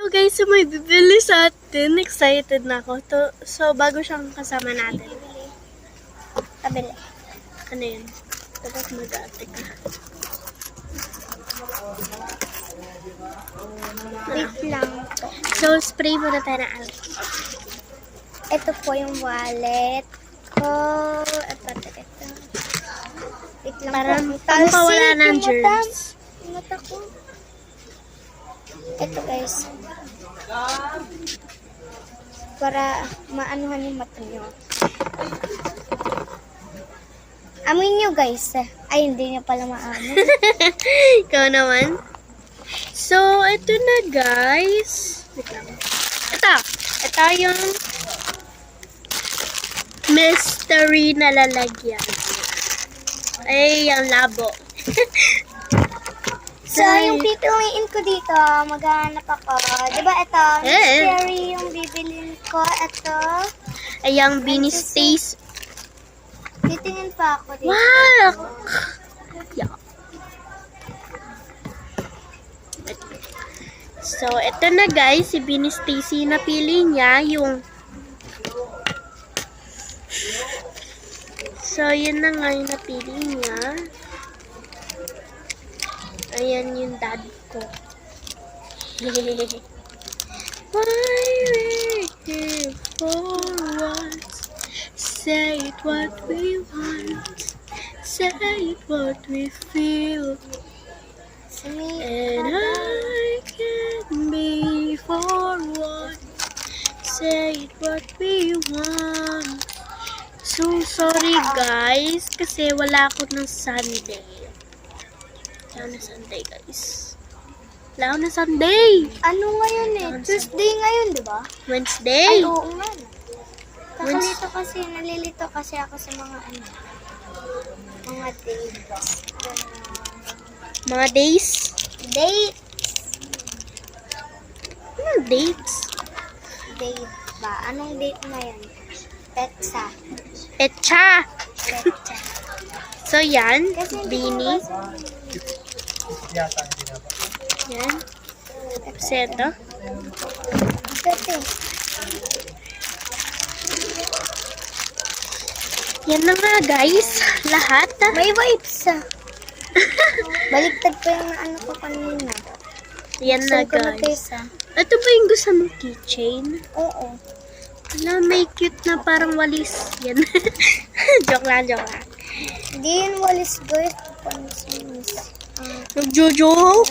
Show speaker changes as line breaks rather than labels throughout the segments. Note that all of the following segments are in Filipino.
guys, so may bibili sa atin. Excited na ako. So, bago siyang kasama natin.
Kabili.
Ano yun? Tapos mag-ate ka.
Wait lang po.
So, spray muna tayo na alcohol.
Ito po yung wallet ko. Ito. Wait lang
Para
po.
pawala ng
Yung
germs.
mata ko. Ito guys. Para maanuhan yung mata nyo. Amoy nyo guys. Ay, hindi nyo pala maamoy.
Ikaw naman. So, ito na guys. Wait lang. Ito yung mystery na lalagyan. Ay, yung labo.
So, yung pipiliin ko dito, maghanap ako. Diba ito? Mystery yung bibilin ko. Ito.
Ay, yung Beanie Stays.
Titingin pa ako dito.
Wow! Yeah. So, ito na guys, si Beanie Stacy, napili niya yung... So, yun na nga yung napili niya. Ayan yung dad ko. Why wait for once? Say it what we want. Say it what we feel. And I can be for once. Say it what we want. So sorry guys, kasi wala ako ng Sunday. Wala na Sunday guys. Wala ako na Sunday.
Ano ngayon eh? Tuesday ngayon, di ba?
Wednesday.
Ay, oo nga. Nalilito kasi ako sa mga mga dates.
Mga days.
Date.
Anong dates?
Date ba? Anong date na yan? Petsa.
Petsa.
Petsa.
So yan,
Kasi
Beanie. Yan. Kasi ito.
Ito.
Yan na nga guys. Lahat.
May wipes Baliktad pa yung ano ko kanina.
Yan na
Saan ko na
guys.
taste,
Ito ba yung gusto mong keychain?
Oo.
Wala, may cute na parang walis. Yan. Joke lang.
Hindi yun walis good. Pansinis.
Nagjo-joke?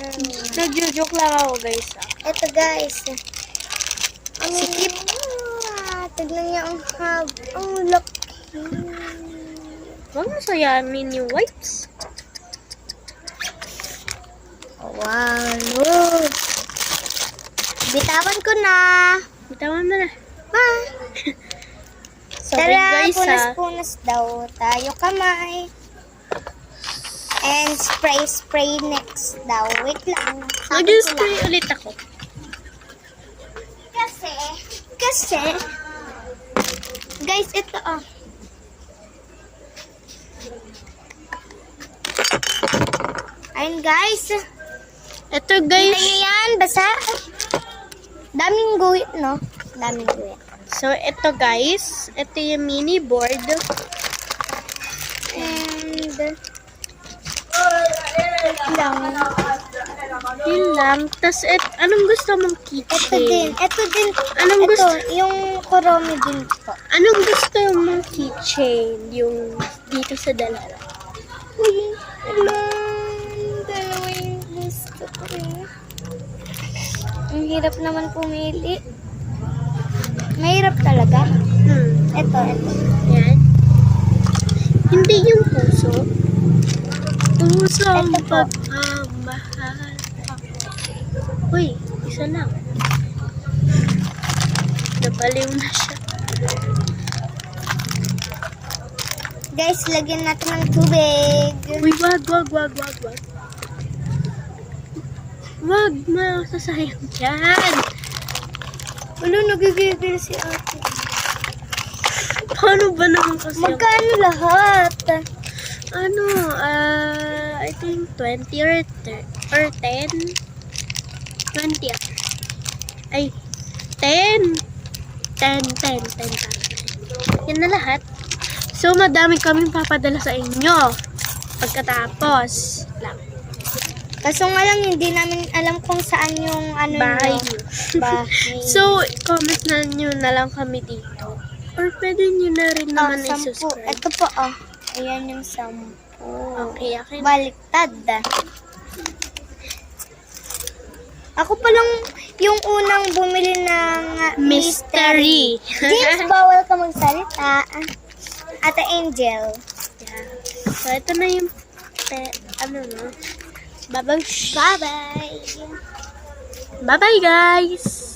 Nagjo-joke lang ako guys.
Ito guys.
Sikip.
Tignan niya ang ang laki.
Huwag mo sayamin yung wipes.
Wow. Bitawan ko na.
Bitawan mo na.
Bye.
Sorry guys
punas-punas daw tayo kamay. And spray next daw. Wait lang.
Mag-spray ulit ako.
Kasi, guys, ito Ayun guys.
Ito guys.
Tingnan nyo yan, basa. Daming guhit, no? Daming guhit.
So, ito guys. Ito yung mini board.
And,
Yun lang. Tapos, anong gusto mong keychain?
Ito din.
Anong
Ito,
gusto?
yung Kuromi din po.
Anong gusto mong keychain? Yung dito sa dalawa.
Uy, dalawa yung gusto ko rin. Ang hirap naman pumili. Mahirap talaga. Ito.
Yan. Hindi yung puso. Puso ang
Ito po.
pagmamahal. Uy, isa lang. Nabaliw na siya.
Guys, lagyan natin ng tubig.
Uy, wag. Wag, masasayang dyan.
Ano, nagigigil si ate.
Paano ba naman kasi?
Magkano lahat?
Ano, I think 20 or 10. 20 ah. Ay, 10. 10. Yan na lahat. So, madami kaming papadala sa inyo. Pagkatapos lang.
Kaso nga lang, hindi namin alam kung saan yung ano
Bahay
nyo.
niyo.
Bahay.
So, comment na nyo na lang kami dito. Or pwede nyo na rin naman
10.
i-subscribe.
Ito po, oh. Ayan yung 10.
Okay, okay.
Baliktad. Ako pa lang yung unang bumili ng
Mystery.
James, bawal ka magsalita. Ate Angel.
Yeah. So, ito na yung ano no. Bye-bye.
Bye-bye.
Bye-bye, guys.